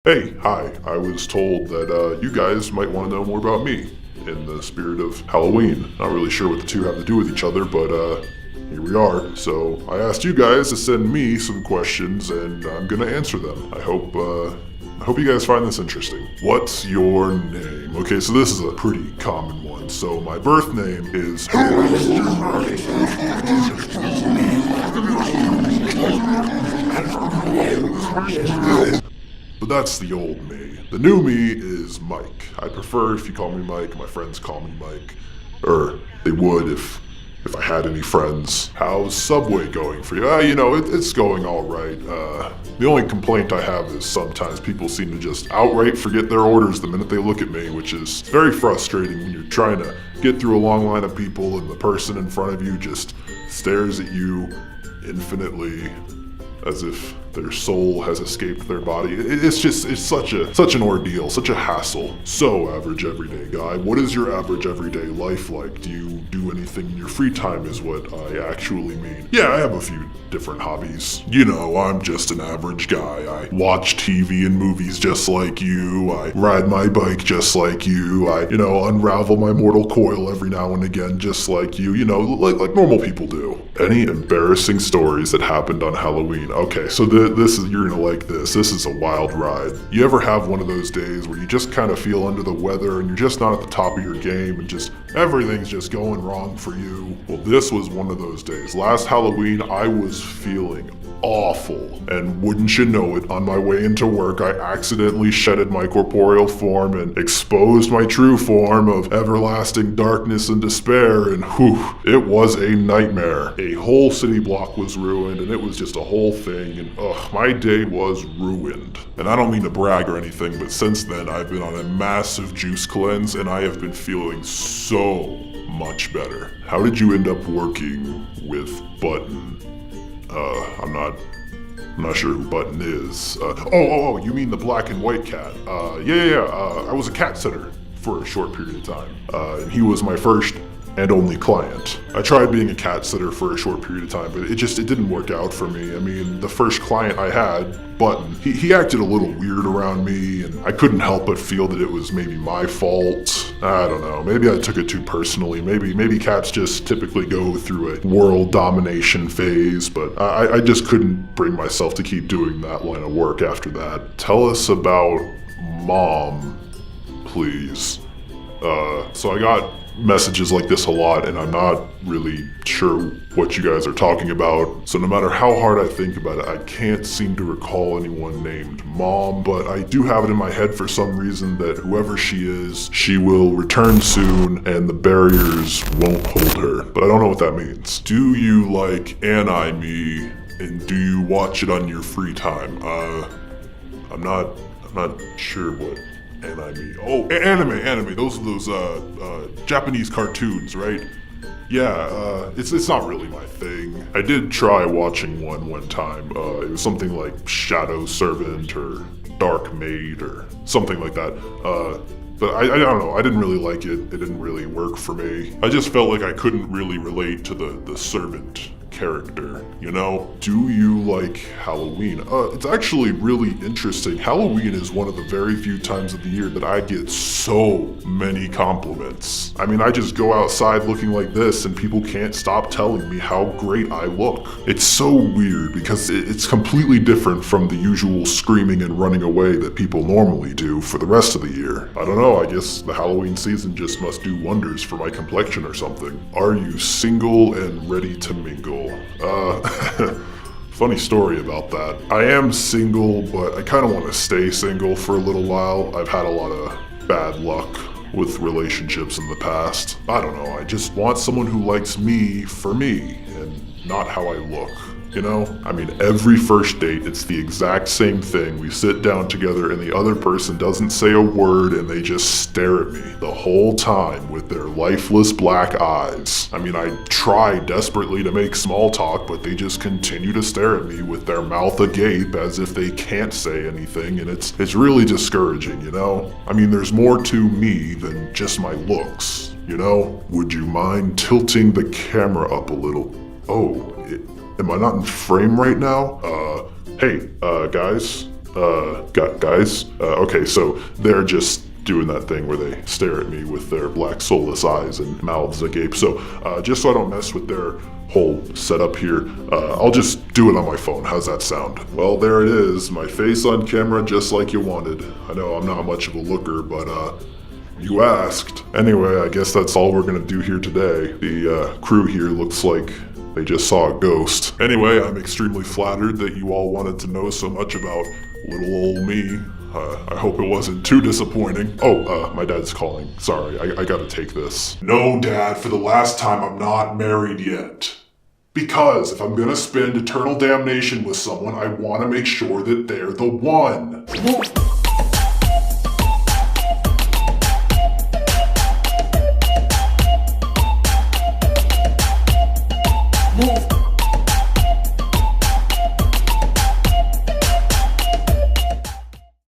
Hey, hi. I was told that you guys might want to know more about me in the spirit of Halloween. Not really sure what the two have to do with each other, but here we are. So I asked you guys to send me some questions, and I'm gonna answer them. I hope you guys find this interesting. What's your name? Okay, so this is a pretty common one. So my birth name is. But that's the old me. The new me is Mike. I prefer if you call me Mike. My friends call me Mike. Or they would if I had any friends. How's Subway going for you? It's going all right. The only complaint I have is sometimes people seem to just outright forget their orders the minute they look at me, which is very frustrating when you're trying to get through a long line of people and the person in front of you just stares at you infinitely as if their soul has escaped their body. It's such an ordeal, such a hassle. So, average everyday guy, what is your average everyday life like? Do you do anything in your free time is what I actually mean. Yeah, I have a few different hobbies. I'm just an average guy. I watch TV and movies just like you. I ride my bike just like you. I, unravel my mortal coil every now and again just like you. Like normal people do. Any embarrassing stories that happened on Halloween? Okay, so you're gonna like this. This is a wild ride. You ever have one of those days where you just kind of feel under the weather and you're just not at the top of your game and just everything's just going wrong for you? Well, this was one of those days. Last Halloween, I was feeling awful. And wouldn't you know it, on my way into work, I accidentally shedded my corporeal form and exposed my true form of everlasting darkness and despair, and it was a nightmare. A whole city block was ruined, and it was just a whole thing, and my day was ruined. And I don't mean to brag or anything, but since then I've been on a massive juice cleanse, and I have been feeling so much better. How did you end up working with Button? I'm not sure who Button is. You mean the black and white cat? I was a cat sitter for a short period of time. And he was my first and only client. I tried being a cat sitter for a short period of time, but it didn't work out for me. I mean, the first client I had, Button, he acted a little weird around me, and I couldn't help but feel that it was maybe my fault. I don't know, maybe I took it too personally. Maybe cats just typically go through a world domination phase, but I just couldn't bring myself to keep doing that line of work after that. Tell us about Mom, please. So I got messages like this a lot, and I'm not really sure what you guys are talking about. So no matter how hard I think about it, I can't seem to recall anyone named Mom, but I do have it in my head for some reason that whoever she is, she will return soon and the barriers won't hold her. But I don't know what that means. Do you like Antime, and do you watch it on your free time? I'm not sure what Anime. Oh, anime. Those are those Japanese cartoons, right? Yeah, it's not really my thing. I did try watching one time. It was something like Shadow Servant or Dark Maid or something like that. But I don't know. I didn't really like it. It didn't really work for me. I just felt like I couldn't really relate to the servant character, Do you like Halloween? It's actually really interesting. Halloween is one of the very few times of the year that I get so many compliments. I mean, I just go outside looking like this and people can't stop telling me how great I look. It's so weird because it's completely different from the usual screaming and running away that people normally do for the rest of the year. I don't know, I guess the Halloween season just must do wonders for my complexion or something. Are you single and ready to mingle? Funny story about that. I am single, but I kind of want to stay single for a little while. I've had a lot of bad luck with relationships in the past. I don't know, I just want someone who likes me for me and not how I look. I mean, every first date, it's the exact same thing. We sit down together and the other person doesn't say a word and they just stare at me the whole time with their lifeless black eyes. I mean, I try desperately to make small talk, but they just continue to stare at me with their mouth agape as if they can't say anything, and it's really discouraging, I mean, there's more to me than just my looks, Would you mind tilting the camera up a little? Am I not in frame right now? Hey, guys, Guys? Okay, so they're just doing that thing where they stare at me with their black soulless eyes and mouths agape. So just so I don't mess with their whole setup here, I'll just do it on my phone. How's that sound? Well, there it is, my face on camera just like you wanted. I know I'm not much of a looker, but you asked. Anyway, I guess that's all we're gonna do here today. The crew here looks like they just saw a ghost. Anyway, I'm extremely flattered that you all wanted to know so much about little old me. I hope it wasn't too disappointing. Oh, my dad's calling. Sorry, I gotta take this. No, Dad, for the last time, I'm not married yet. Because if I'm gonna spend eternal damnation with someone, I wanna make sure that they're the one.